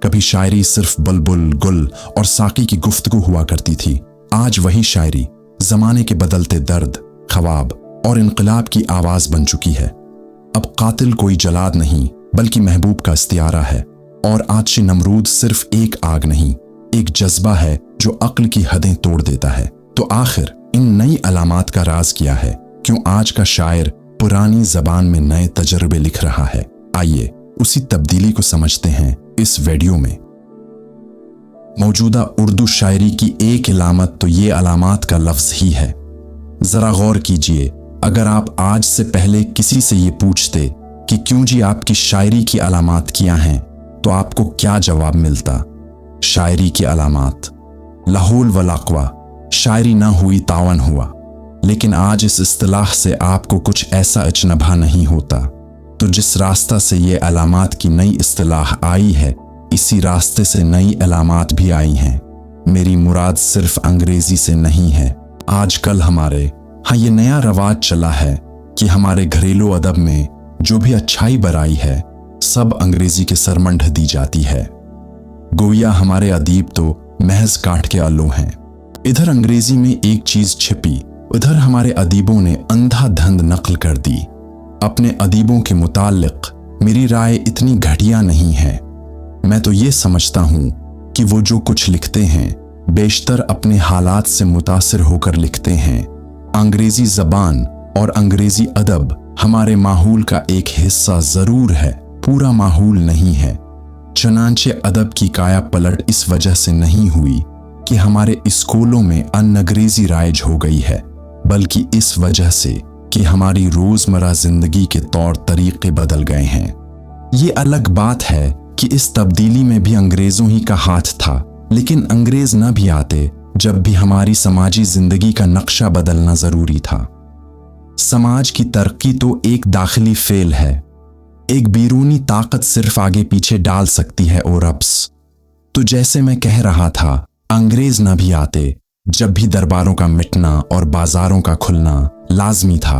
कभी शायरी सिर्फ बुलबुल, गुल और साकी की गुफ्तगू हुआ करती थी। आज वही शायरी जमाने के बदलते दर्द, ख्वाब और इनकलाब की आवाज बन चुकी है। अब कातिल कोई जलाद नहीं बल्कि महबूब का इस्तियारा है, और आतिश नमरूद सिर्फ एक आग नहीं, एक जज्बा है जो अक्ल की हदें तोड़ देता है। तो आखिर इन नई अलामात का राज क्या है? क्यों आज का शायर पुरानी जबान में नए तजर्बे लिख रहा है? आइए उसी तब्दीली को समझते हैं इस वीडियो में। मौजूदा उर्दू शायरी की एक अलामत तो ये अलामात का लफ्ज ही है। जरा गौर कीजिए, अगर आप आज से पहले किसी से ये पूछते कि क्यों जी आपकी शायरी की अलामात क्या हैं, तो आपको क्या जवाब मिलता? शायरी की अलामात, लहूल व लाक़वा, शायरी ना हुई तावन हुआ। लेकिन आज इस इस्तिलाह से आपको कुछ ऐसा अजनबा नहीं होता। तो जिस रास्ता से ये अलामात की नई इस्तिलाह आई है, इसी रास्ते से नई अलामात भी आई हैं। मेरी मुराद सिर्फ अंग्रेजी से नहीं है। आजकल हमारे ये नया रवाज चला है कि हमारे घरेलू अदब में जो भी अच्छाई बराई है, सब अंग्रेजी के सरमन ढ दी जाती है। गोया हमारे अदीब तो महज काट के आलू हैं। इधर अंग्रेजी में एक चीज छिपी, उधर हमारे अदीबों ने अंधाधंध नकल कर दी। अपने अदीबों के मुताल्लिक मेरी राय इतनी घटिया नहीं है। मैं तो ये समझता हूँ कि वो जो कुछ लिखते हैं बेशतर अपने हालात से मुतासिर होकर लिखते हैं। अंग्रेजी ज़बान और अंग्रेजी अदब हमारे माहौल का एक हिस्सा ज़रूर है, पूरा माहौल नहीं है। चनांचे अदब की काया पलट इस वजह से नहीं हुई कि हमारे स्कूलों में अंग्रेजी राइज हो गई है, बल्कि इस वजह से कि हमारी रोज़मर्रा ज़िंदगी के तौर तरीक़े बदल गए हैं। ये अलग बात है कि इस तब्दीली में भी अंग्रेज़ों ही का हाथ था, लेकिन अंग्रेज़ न भी आते जब भी हमारी समाजी ज़िंदगी का नक्शा बदलना ज़रूरी था। समाज की तरक्की तो एक दाखिली फेल है, एक बैरूनी ताकत सिर्फ आगे पीछे डाल सकती है और अब्स। तो जैसे मैं कह रहा था, अंग्रेज़ न भी आते जब भी दरबारों का मिटना और बाजारों का खुलना लाजमी था।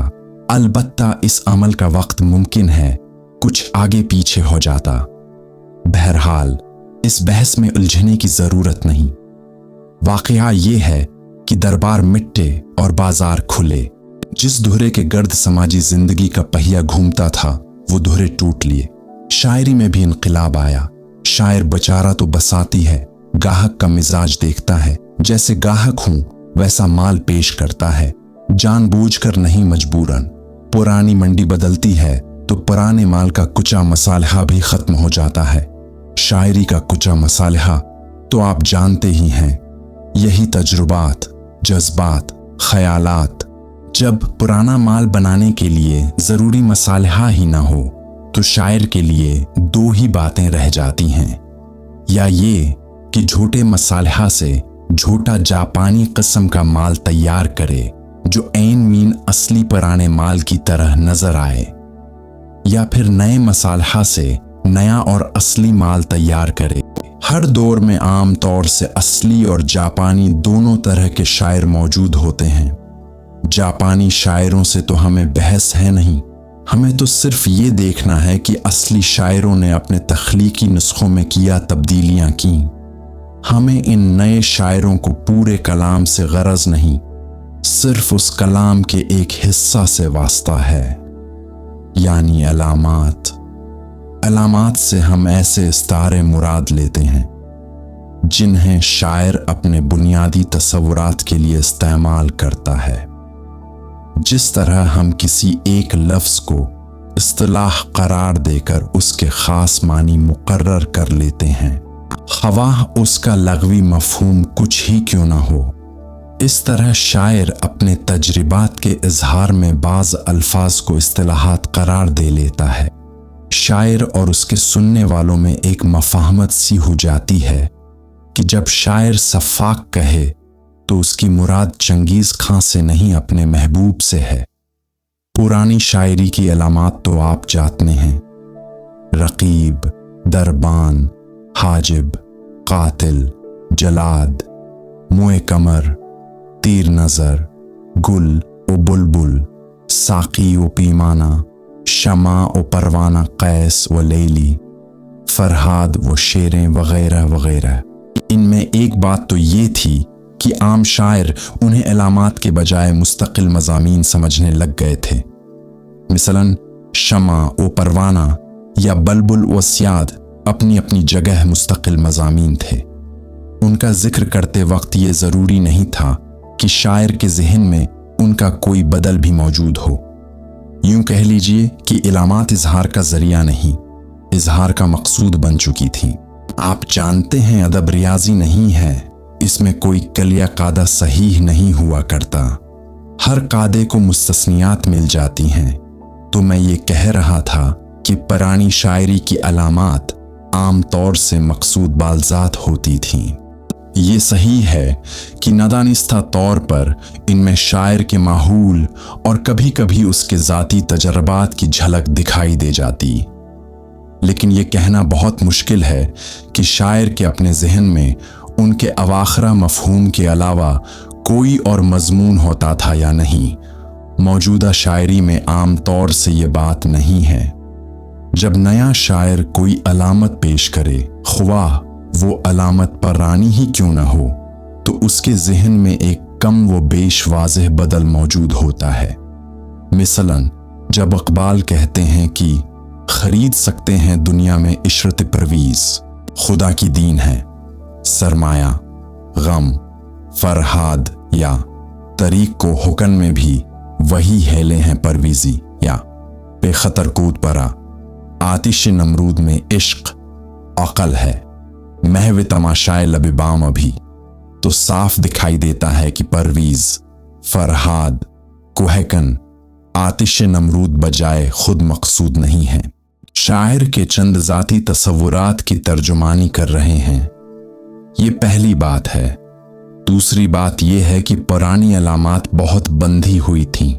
अलबत्ता इस अमल का वक्त मुमकिन है कुछ आगे पीछे हो जाता। बहरहाल इस बहस में उलझने की जरूरत नहीं। वाकया ये है कि दरबार मिटे और बाजार खुले। जिस धुरे के गर्द समाजी जिंदगी का पहिया घूमता था, वो धुरे टूट लिए। शायरी में भी इनकलाब आया। शायर बेचारा तो बसाती है, गाहक का मिजाज देखता है। जैसे गाहक हूं वैसा माल पेश करता है, जानबूझकर नहीं मजबूरन। पुरानी मंडी बदलती है तो पुराने माल का कुचा मसालहा भी खत्म हो जाता है। शायरी का कुचा मसालहा तो आप जानते ही हैं, यही तजुर्बात, जज्बात, ख्यालात। जब पुराना माल बनाने के लिए जरूरी मसालहा ही ना हो, तो शायर के लिए दो ही बातें रह जाती हैं, या ये कि झूठे मसालहा से झूठा जापानी किस्म का माल तैयार करे जो ऐन मीन असली पुराने माल की तरह नजर आए, या फिर नए मसालहा से नया और असली माल तैयार करे। हर दौर में आम तौर से असली और जापानी दोनों तरह के शायर मौजूद होते हैं। जापानी शायरों से तो हमें बहस है नहीं, हमें तो सिर्फ ये देखना है कि असली शायरों ने अपने तख्लीकी नुस्खों में किया तब्दीलियां की। हमें इन नए शायरों को पूरे कलाम से गरज नहीं, सिर्फ उस कलाम के एक हिस्सा से वास्ता है, यानी अलामात। अलामात से हम ऐसे इस्तारे मुराद लेते हैं जिन्हें शायर अपने बुनियादी तसव्वुरात के लिए इस्तेमाल करता है। जिस तरह हम किसी एक लफ्ज़ को इस्तिलाह करार देकर उसके ख़ास मानी मुकर्रर कर लेते हैं, ख्वाह उसका लग़वी मफ़हूम कुछ ही क्यों ना हो। इस तरह शायर अपने तजर्बात के इजहार में बाज़ अल्फाज को इस्तिलाहात करार दे लेता है। शायर और उसके सुनने वालों में एक मफाहमत सी हो जाती है कि जब शायर सफ़ाक कहे तो उसकी मुराद चंगेज़ खां से नहीं, अपने महबूब से है। पुरानी शायरी की अलामात तो आप जानते हैं, रकीब, दरबान, हाजिब, कातिल, जलाद, मुए कमर, तीर नज़र, गुल ओ बुलबुल, साकी ओ पीमाना, शमा ओ परवाना, कैस व लैली, फरहाद, वो शेरें वगैरह वगैरह। इनमें एक बात तो ये थी कि आम शायर उन्हें इलामात के बजाय मुस्तकिल मज़ामीन समझने लग गए थे। मिसलन शमा व परवाना या बलबुल व स्याद अपनी अपनी जगह मुस्तकिल मज़ामीन थे। उनका जिक्र करते वक्त ये ज़रूरी नहीं था कि शायर के ज़हन में उनका कोई बदल भी मौजूद हो। यूं कह लीजिए कि इलामात इजहार का ज़रिया नहीं, इजहार का मकसूद बन चुकी थी। आप जानते हैं अदब रियाजी नहीं है, इसमें कोई कलिया कादा सहीह नहीं हुआ करता, हर कादे को मुस्तस्नियात मिल जाती हैं। तो मैं ये कह रहा था कि पुरानी शायरी की अलामात आम तौर से मकसूद बालजात होती थीं। ये सही है कि नादानिस्ता तौर पर इनमें शायर के माहौल और कभी कभी उसके ज़ाती तजर्बात की झलक दिखाई दे जाती, लेकिन ये कहना बहुत मुश्किल है कि शायर के अपने जहन में उनके अवाखरा मफहूम के अलावा कोई और मजमून होता था या नहीं। मौजूदा शायरी में आम तौर से ये बात नहीं है। जब नया शायर कोई अलामत पेश करे, ख्वाह वो अलामत पुरानी ही क्यों न हो, तो उसके जहन में एक कम व बेश वाज़ेह बदल मौजूद होता है। मिसलन जब इकबाल कहते हैं कि खरीद सकते हैं दुनिया में इशरत परवीज, खुदा की दीन है, सरमाया, गम, फरहाद या तरीक को हुकन में भी वही हेले हैं परवीजी, या बेखतर कूद परा, आतिश नमरूद में इश्क अकल है, महव तमाशाए लबिबाम अभी, तो साफ दिखाई देता है कि परवीज, फरहाद, कुहकन, आतिश नमरूद बजाय खुद मकसूद नहीं है। शायर के चंद ज़ाती तसव्वुरात की तर्जुमानी कर रहे हैं, ये पहली बात है। दूसरी बात यह है कि पुरानी अलामात बहुत बंधी हुई थीं।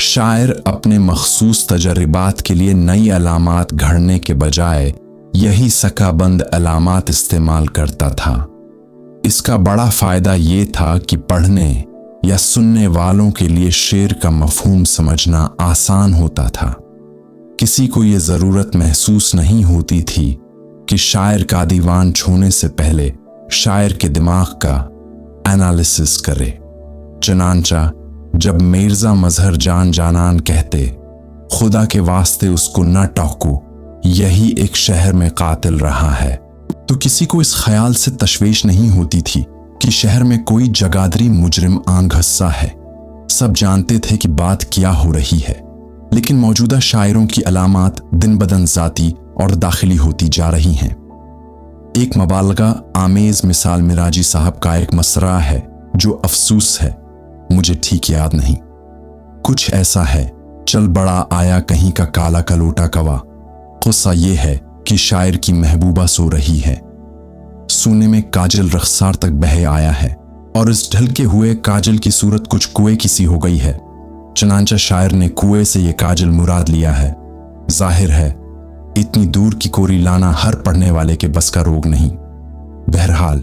शायर अपने मखसूस तजर्बात के लिए नई अलामात घड़ने के बजाय यही सकाबंद अलामात इस्तेमाल करता था। इसका बड़ा फायदा ये था कि पढ़ने या सुनने वालों के लिए शेर का मफहूम समझना आसान होता था। किसी को ये ज़रूरत महसूस नहीं होती थी कि शायर का दीवान छूने से पहले शायर के दिमाग का एनालिसिस करे। चनांचा जब मिर्ज़ा मजहर जान जानान कहते, खुदा के वास्ते उसको न टोको, यही एक शहर में कातिल रहा है, तो किसी को इस ख्याल से तशवीश नहीं होती थी कि शहर में कोई जगादरी मुजरिम आंगहस्सा है। सब जानते थे कि बात क्या हो रही है, लेकिन मौजूदा शायरों की अलामात दिन बदन ज़ाती और दाखिली होती जा रही हैं। एक मुबालगा आमेज मिसाल मिराजी साहब का एक मसरा है जो अफसूस है, मुझे ठीक याद नहीं। कुछ ऐसा है, चल बड़ा आया कहीं का काला कलोटा कवा, गुस्सा ये है कि शायर की महबूबा सो रही है, सोने में काजल रखसार तक बहे आया है, और इस ढलके हुए काजल की सूरत कुछ कुएं की सी हो गई है। चनांचा शायर ने कुएं से ये काजल मुराद लिया है। जाहिर है इतनी दूर की कोरी लाना हर पढ़ने वाले के बस का रोग नहीं। बहरहाल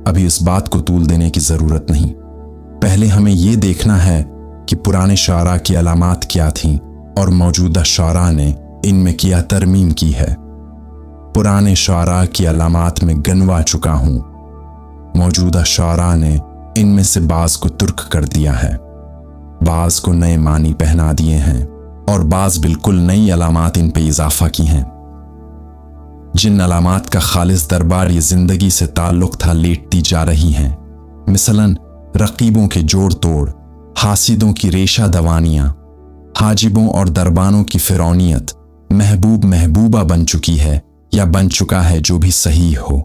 अभी इस बात को तूल देने की जरूरत नहीं। पहले हमें ये देखना है कि पुराने शायरा की अलामात क्या थीं और मौजूदा शायरा ने इनमें किया तरमीम की है। पुराने शायरा की अलामात में गनवा चुका हूं, मौजूदा शायरा ने इनमें से बाज को तुर्क कर दिया है, बाज को नए मानी पहना दिए हैं, और बाज बिल्कुल नई अलामात इन पे इजाफा की हैं। जिन अलामात का खालिस दरबार ये जिंदगी से ताल्लुक था लेटती जा रही हैं। मिसलन रकीबों के जोड़ तोड़, हासिदों की रेशा दवानियां, हाजिबों और दरबानों की फिरौनियत महबूब महबूबा बन चुकी है या बन चुका है, जो भी सही हो।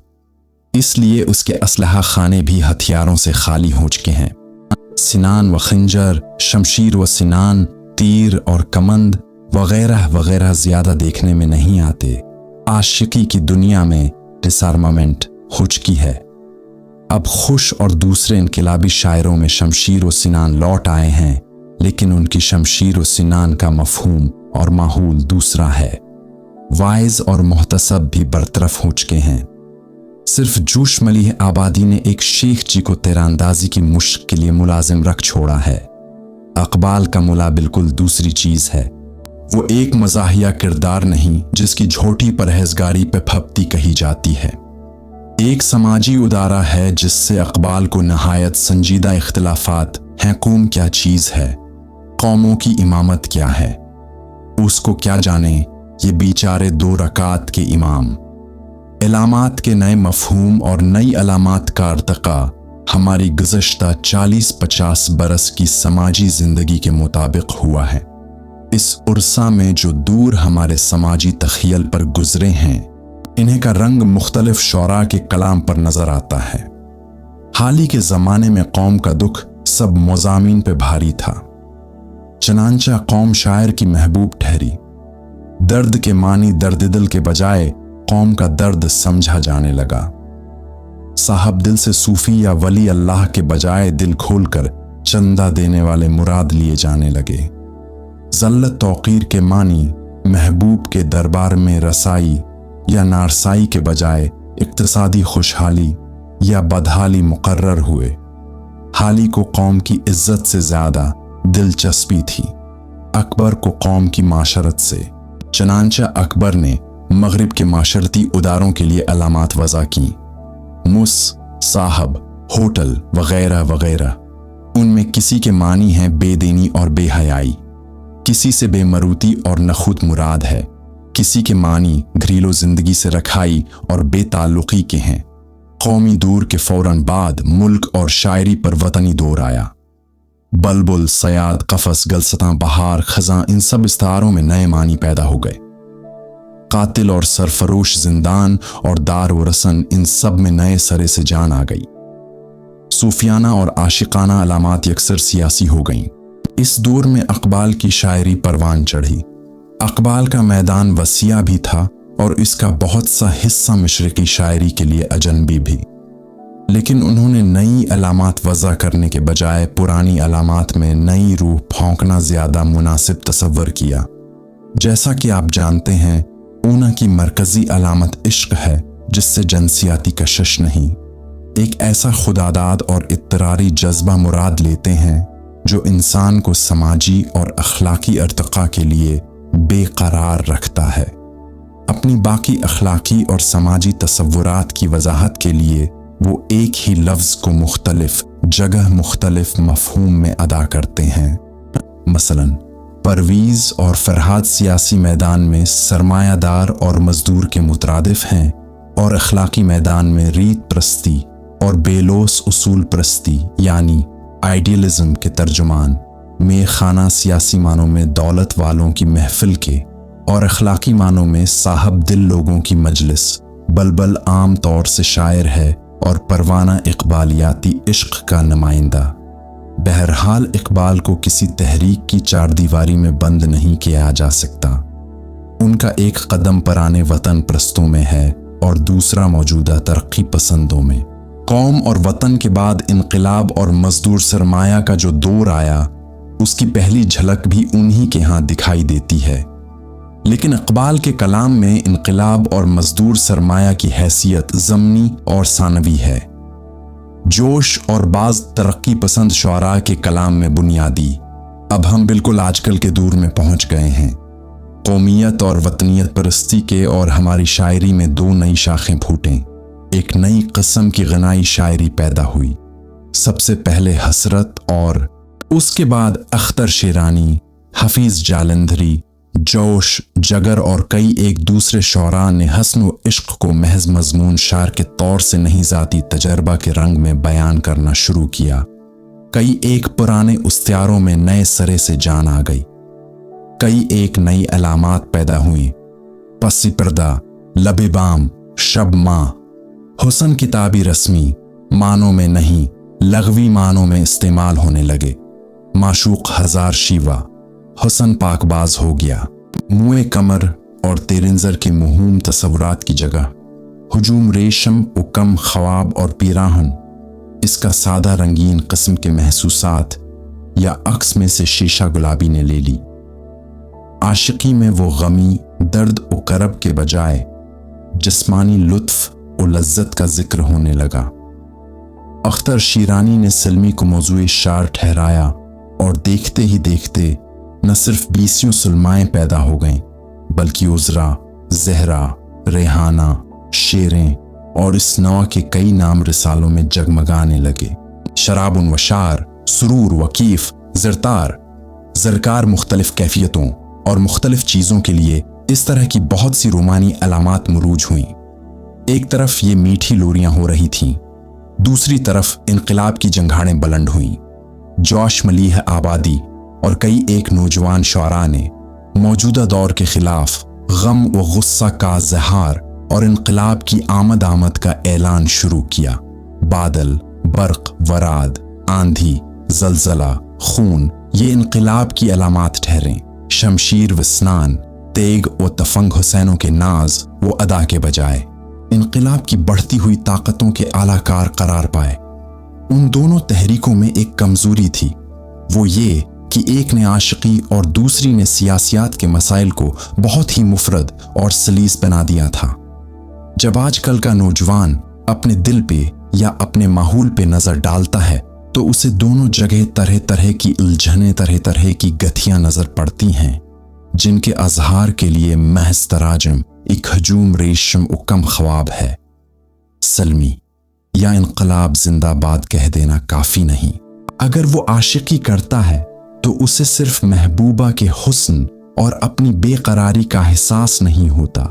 इसलिए उसके असलहा खाने भी हथियारों से खाली हो चुके हैं। सिनान व खंजर, शमशीर व सिनान, तीर और कमंद वगैरह वगैरह ज्यादा देखने में नहीं आते। आशिकी की दुनिया में डिसआर्मामेंट हो चुकी है। अब खुश और दूसरे इनकलाबी शायरों में शमशीर व सिनान लौट आए हैं, लेकिन उनकी शमशीर व सिनान का मफहूम और माहौल दूसरा है। वाइज और मुहतसब भी बरतरफ हो चुके हैं। सिर्फ जूश मलीह आबादी ने एक शेख जी को तेरांदाजी की मुश्क के लिए मुलाजिम रख छोड़ा है। अकबाल का मुला बिल्कुल दूसरी चीज है। وہ ایک مزاحیہ کردار نہیں جس کی جھوٹی پرہیزگاری پہ پھپتی کہی جاتی ہے۔ ایک سماجی ادارہ ہے جس سے اقبال کو نہایت سنجیدہ اختلافات ہیں۔ قوم کیا چیز ہے، قوموں کی امامت کیا ہے، اس کو کیا جانے یہ بیچارے 2 رکعت کے امام۔ علامات کے نئے مفہوم اور نئی علامات کا ارتقاء ہماری گزشتہ 40-50 برس کی سماجی زندگی کے مطابق ہوا ہے۔ اس عرصہ میں جو دور ہمارے سماجی تخیل پر گزرے ہیں، انہیں کا رنگ مختلف شعراء کے کلام پر نظر آتا ہے۔ حال ہی کے زمانے میں قوم کا دکھ سب مضامین پہ بھاری تھا، چنانچہ قوم شاعر کی محبوب ٹھہری۔ درد کے معنی درد دل کے بجائے قوم کا درد سمجھا جانے لگا۔ صاحب دل سے صوفی یا ولی اللہ کے بجائے دل کھول کر چندہ دینے والے مراد لیے جانے لگے۔ ذلت توقیر کے معنی محبوب کے دربار میں رسائی یا نارسائی کے بجائے اقتصادی خوشحالی یا بدحالی مقرر ہوئے۔ حالی کو قوم کی عزت سے زیادہ دلچسپی تھی اکبر کو قوم کی معاشرت سے، چنانچہ اکبر نے مغرب کے معاشرتی اداروں کے لیے علامات وضع کیں، صاحب، ہوٹل وغیرہ وغیرہ۔ ان میں کسی کے معنی ہیں بے دینی اور بے حیائی، کسی سے بے مروتی اور نخوت مراد ہے، کسی کے معنی گھریلو زندگی سے رکھائی اور بے تعلقی کے ہیں۔ قومی دور کے فوراً بعد ملک اور شاعری پر وطنی دور آیا۔ بلبل، صیاد، قفس، گلستاں، بہار، خزاں، ان سب استعاروں میں نئے معنی پیدا ہو گئے۔ قاتل اور سرفروش، زندان اور دار و رسن، ان سب میں نئے سرے سے جان آ گئی۔ صوفیانہ اور عاشقانہ علامات یکسر سیاسی ہو گئیں۔ اس دور میں اقبال کی شاعری پروان چڑھی۔ اقبال کا میدان وسیع بھی تھا اور اس کا بہت سا حصہ مشرقی شاعری کے لیے اجنبی بھی، لیکن انہوں نے نئی علامات وضع کرنے کے بجائے پرانی علامات میں نئی روح پھونکنا زیادہ مناسب تصور کیا۔ جیسا کہ آپ جانتے ہیں، اونا کی مرکزی علامت عشق ہے، جس سے جنسیاتی کشش نہیں۔ ایک ایسا خداداد اور اضطراری جذبہ مراد لیتے ہیں جو انسان کو سماجی اور اخلاقی ارتقاء کے لیے بے قرار رکھتا ہے۔ اپنی باقی اخلاقی اور سماجی تصورات کی وضاحت کے لیے وہ ایک ہی لفظ کو مختلف جگہ مختلف مفہوم میں ادا کرتے ہیں۔ مثلا پرویز اور فرحاد سیاسی میدان میں سرمایہ دار اور مزدور کے مترادف ہیں، اور اخلاقی میدان میں ریت پرستی اور بیلوس اصول پرستی یعنی آئیڈیلزم کے ترجمان۔ میں خانہ سیاسی معنوں میں دولت والوں کی محفل کے اور اخلاقی معنوں میں صاحب دل لوگوں کی مجلس۔ بلبل عام طور سے شاعر ہے اور پروانہ اقبالیاتی عشق کا نمائندہ۔ بہرحال اقبال کو کسی تحریک کی چار دیواری میں بند نہیں کیا جا سکتا۔ ان کا ایک قدم پرانے وطن پرستوں میں ہے اور دوسرا موجودہ ترقی پسندوں میں۔ قوم اور وطن کے بعد انقلاب اور مزدور سرمایہ کا جو دور آیا، اس کی پہلی جھلک بھی انہی کے ہاں دکھائی دیتی ہے۔ لیکن اقبال کے کلام میں انقلاب اور مزدور سرمایہ کی حیثیت ضمنی اور ثانوی ہے۔ جوش اور بعض ترقی پسند شعراء کے کلام میں بنیادی۔ اب ہم بالکل آج کل کے دور میں پہنچ گئے ہیں۔ قومیت اور وطنیت پرستی کے اور ہماری شاعری میں 2 نئی شاخیں پھوٹیں۔ ایک نئی قسم کی غنائی شاعری پیدا ہوئی، سب سے پہلے حسرت اور اس کے بعد اختر شیرانی، حفیظ جالندھری، جوش، جگر اور کئی ایک دوسرے شعراء نے حسن و عشق کو محض مضمون شعر کے طور سے نہیں، ذاتی تجربہ کے رنگ میں بیان کرنا شروع کیا۔ کئی ایک پرانے استعاروں میں نئے سرے سے جان آ گئی، کئی ایک نئی علامات پیدا ہوئیں۔ پسی پردہ، لب بام، شب ماں۔ حسن کتابی رسمی معنوں میں نہیں، لغوی معنوں میں استعمال ہونے لگے۔ معشوق ہزار شیوا، حسن پاک باز ہو گیا۔ موئے کمر اور تیرنزر کی مہوم تصورات کی جگہ ہجوم ریشم و کم خواب اور پیراہن، اس کا سادہ رنگین قسم کے محسوسات یا عکس میں سے شیشہ گلابی نے لے لی۔ عاشقی میں وہ غمی، درد و کرب کے بجائے جسمانی لطف و لذت کا ذکر ہونے لگا۔ اختر شیرانی نے سلمی کو موضوع شعر ٹھہرایا اور دیکھتے ہی دیکھتے न सिर्फ 20 सुलमाएं पैदा हो गईं, बल्कि उज़रा, ज़हरा, रेहाना, शेरें और इस नौ के कई नाम रिसालों में जगमगाने लगे। शराबुन वशार, सुरूर, वकीफ, ज़रतार, ज़रकार मुख्तलिफ कैफियतों और मुख्तलिफ चीज़ों के लिए इस तरह की बहुत सी रोमानी अलामात मरूज हुईं। एक तरफ ये मीठी लोरियां हो रही थीं, दूसरी तरफ इनकलाब की जंघाड़ें बुलंद हुईं। जोश मलीह आबादी और कई एक नौजवान शुअरा ने मौजूदा दौर के खिलाफ गम व गुस्सा का ज़हार और इनकलाब की आमद का ऐलान शुरू किया। बादल, बर्क, वराद, आंधी, जलजला, खून ये इनकलाब की अलामात ठहरें। शमशीर व स्नान, तेग व तफंग हुसैनों के नाज वो अदा के बजाय इनकलाब की बढ़ती हुई ताकतों के आलाकार करार पाए। उन दोनों तहरीकों में एक कमजोरी थी, वो ये कि एक ने आशिकी और दूसरी ने सियासियात के मसाइल को बहुत ही मुफरद और सलीस बना दिया था। जब आजकल का नौजवान अपने दिल पे या अपने माहौल पे नजर डालता है तो उसे दोनों जगह तरह तरह की उलझनें, तरह तरह की गथियां नजर पड़ती हैं, जिनके अजहार के लिए महज तराजम एक हजूम रेशम उकम ख्वाब है। सलमी या इनकलाब जिंदाबाद कह देना काफी नहीं। अगर वो आशिकी करता है तो उसे सिर्फ महबूबा के हुस्न और अपनी बेकरारी का एहसास नहीं होता।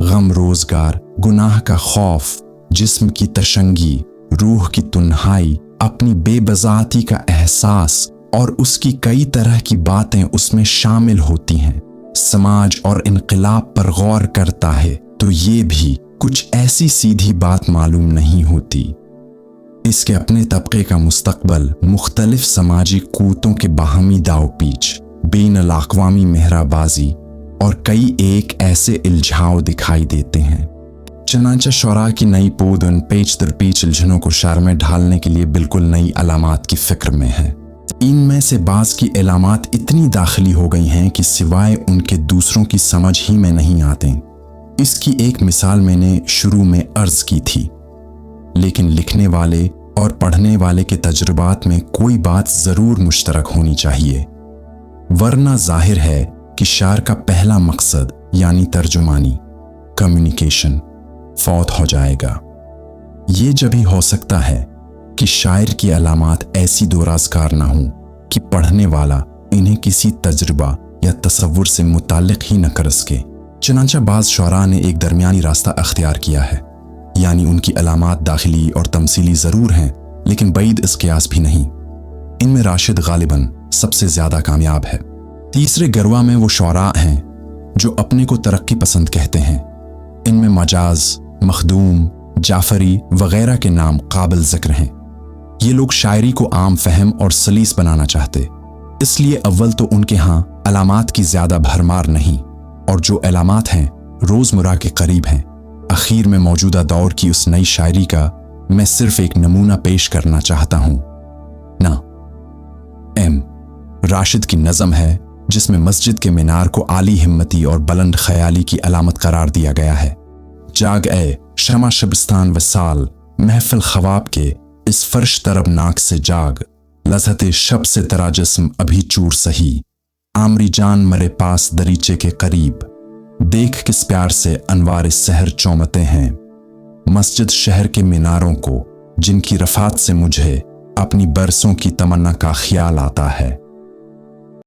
गम रोजगार, गुनाह का खौफ, जिस्म की तशंगी, रूह की तुन्हाई, अपनी बेबजाती का एहसास और उसकी कई तरह की बातें उसमें शामिल होती हैं। समाज और इनकलाब पर गौर करता है तो ये भी कुछ ऐसी सीधी बात मालूम नहीं होती। इसके अपने तबके का मुस्तकबल मुख्तलिफ समाजी क़ुव्वतों के बाहमी दाव पीच, बेन अल-अक़वामी मेहराबाजी और कई एक ऐसे इल्झाव दिखाई देते हैं। चनांचा शुरा की नई पोद उन पेच दर पेच उलझनों को शार में ढालने के लिए बिल्कुल नई अलामात की फिक्र में है। इनमें से बाज की अलामात इतनी दाखिली हो गई हैं कि सिवाय उनके दूसरों की समझ ही में नहीं आते। इसकी एक मिसाल मैंने शुरू में अर्ज की थी, लेकिन लिखने वाले और पढ़ने वाले के तजुर्बात में कोई बात जरूर मुश्तरक होनी चाहिए, वरना जाहिर है कि शार का पहला मकसद यानी तर्जुमानी, कम्युनिकेशन फौत हो जाएगा। ये जब ही हो सकता है कि शायर की अलामात ऐसी दोराजगार ना हो कि पढ़ने वाला इन्हें किसी तजुर्बा या तसव्वुर से मुताल्लिक ही न कर सके। चनांचा बाज शुअरा ने एक दरमियानी रास्ता अख्तियार किया है, यानी उनकी अलामात दाखिली और तमसीली ज़रूर हैं, लेकिन बैद इस क़ियास भी नहीं। इनमें राशिद गालिबन सबसे ज़्यादा कामयाब है। तीसरे गरवा में वो शुअरा हैं जो अपने को तरक्की पसंद कहते हैं। इनमें मजाज, मखदूम, जाफरी वगैरह के नाम काबिल ज़िक्र हैं। ये लोग शायरी को आम फहम और सलीस बनाना चाहते, इसलिए अव्वल तो उनके यहाँ अलामात की ज़्यादा भरमार नहीं, और जो अलामात हैं रोज़मर्रा के करीब हैं। आखिर में मौजूदा दौर की उस नई शायरी का मैं सिर्फ एक नमूना पेश करना चाहता हूँ ना। एम राशिद की नज़म है जिसमें मस्जिद के मीनार को आली हिम्मती और बुलंद ख्याली की अलामत करार दिया गया है। जाग ए शमा शबिस्तान वसाल, महफिल ख्वाब के इस फर्श तरब नाक से जाग, लज़हत शब से तेरा जिस्म अभी चूर सही, आमरी जान मरे पास दरीचे के करीब, देख किस प्यार से अनवार सहर चौमते हैं, मस्जिद शहर के मीनारों को जिनकी रफ़ात से मुझे अपनी बरसों की तमन्ना का ख्याल आता है।